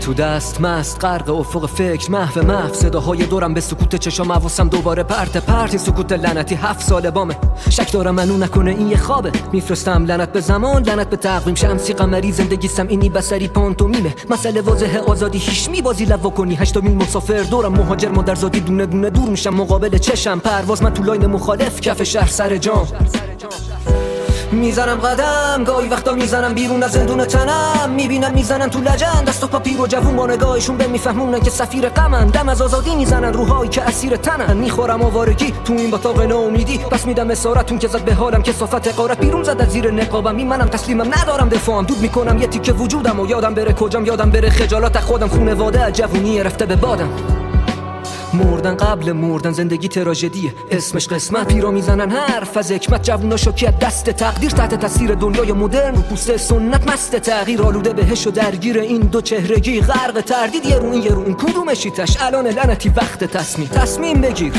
تو دست مست غرق افق فکر محو صداهای دورم به سکوت چشام حواسم دوباره پرت این سکوت لعنتی 7 ساله بامه. شک دارم منو نکنه این یه خوابه. میفرستم لعنت به زمان، لعنت به تقویم، شمسی قمری، زندگیستم اینی بسری پانتومیمه. مسئله واضحه آزادی هیچ میبازی لوا کنی. 8 میل مسافر دورم مهاجر مادرزادی دونه دونه دور میشم مقابل چشم پرواز من تو لاین مخالف کف شهر سر جام میزنم قدم، گاهی وقتا میزنم بیرون از زندون تنم. میبینم میزنن تو لجن دست و پاپیر و جوون با نگاهشون به میفهمونن که سفیر غمن. دم از آزادی میزنن روحایی که اسیر تنن. میخورم آوارگی تو این باتاق ناامیدی، پس میدم اسارتون که زد به حالم که صافت قارت بیرون زد از زیر نقابم. منم تسلیمم ندارم دفاعم، دود میکنم یه تیکه وجودم و یادم بره کجام، یادم بره خجالت از خودم، خونواده از جوونی رفته به بادم. مردن قبل مردن، زندگی تراژدیه اسمش قسمت. پیرا میزنن حرف از حکمت، جوونا شوکی از دست تقدیر، تحت تاثیر دنیای مدرن و پوست سنت مست تغییر. آلوده بهش و درگیر این دو چهرگی، غرق تردید یه رو این کدومشیتش. الان لعنتی وقت تصمیم بگیر.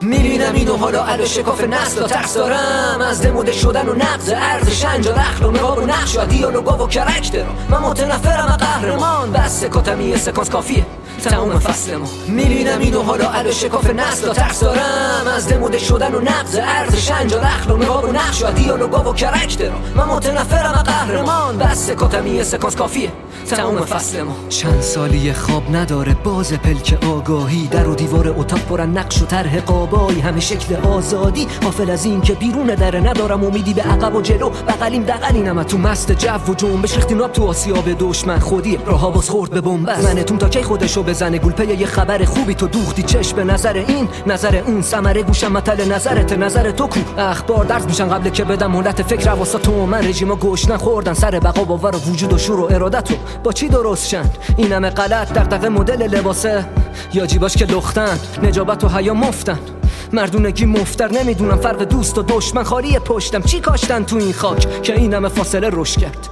میبینم اینو حالا علا شکاف نسل، ترس دارم از دموده شدن و نقض ارز شنجا رخل و نقاب و نقش و دیالوگا و کرکتر. من متنفرم از قهرمان، بس سکاتم یه سکانس کافیه تموم فصل ما. میبینم اینو حالا علا شکاف نسل، ترس دارم از دموده شدن و نقض ارز شنجا رخل و نقاب و نقش و دیالوگا و کرکتر. من متنفرم از قهرمان، بس سکاتم یه سکانس کافیه تموم فصل ما. چند سالی خواب نداره باز پلک آگاهی، در و دیوار اتاق پرن نقش و طرح قابایی، همه شکل آزادی. غافل از این که بیرون دره ندارم امیدی به عقب و جلو، بغلیم دقلینم تو مست جو و جنبش. ریختین آب تو آسیاب دشمن، خودی راهها باز خورد به بنبست. زنتون تا کی خودشو بزنه گول پی یه خبر خوبی، تو دوختی چشم به نظر این نظر اون، ثمره گوشم متل نظرت نظر تو کو. اخبار درد میشن قبل که بدم مهلت فکر واسه تو. من رژیما گوش نخوردن سر بقا باور و وجود و شور و ارادتو با چی درست شن؟ این همه غلط دغدغه مدل لباسه یا جیباش که لختن، نجابت و حیا مفتن، مردونگی مفتر. نمیدونم فرق دوست و دشمن، خالی پشتم چی کاشتن تو این خاک که این همه فاصله رشد کرد.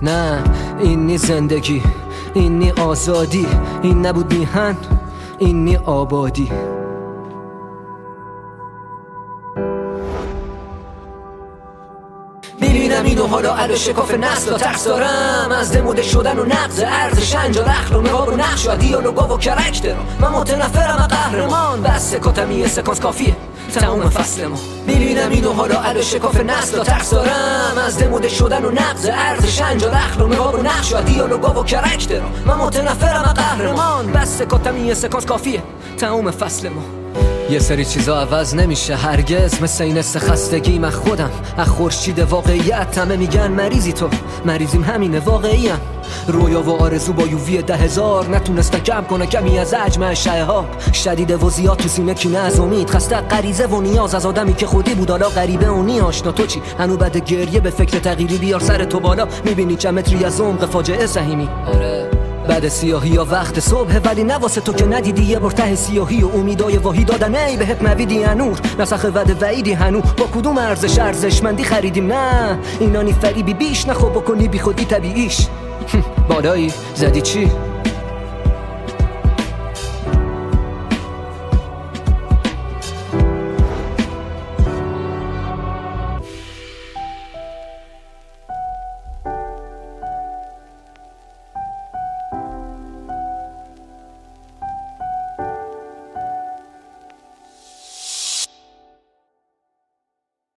نه این نی زندگی، این نی آزادی، این نبود میهن، این نی آبادی. میبینم اینو حالا علا شکاف نسل، ترس دارم از دموده شدن و نقض ارز شنجا رخل و نقاب و نقش و دیالوگا و کرکتر. من متنفرم از قهرمان، بس سکاتم یه سکانس کافیه تموم فصل ما. میبینم اینو حالا علا شکاف نسل، ترس دارم از دموده شدن و نقض ارز شنجا رخل و نقاب و نقش و دیالوگا و کرکتر. من متنفرم از قهرمان، بس سکاتم یه سکانس کافیه تموم فصل ما. یه سری چیزا عوض نمیشه هرگز، مثل این خستگی من خودم از خورشید واقعیت. همه میگن مریضی تو، مریضیم همینه واقعیم. رویا و آرزو با یووی 10,000 نتونسته کم کنه کمی از حجم شهاب. شدیده و زیاد تو سینه کینه از امید، خسته غریزه و نیاز از آدمی که خودی بود حالا غریبه و نی آشنا. تو چی هنو بعد گریه به فکر تغییری بیار سر تو بالا؟ میبینی چند متری از عمق فاجعه سهیمی. بعد سیاهی یا وقت صبح، ولی نواسه تو که ندیدی یه بار ته سیاهی و امیدای واهی دادن. ای بهت نویدی انور نسخ ود وعیدی هنو، با کدوم ارزشمندی خریدیم؟ نه اینا نی فریبی بیش نخو بکنی بی خودی طبیعیش. بالایی زدی چی؟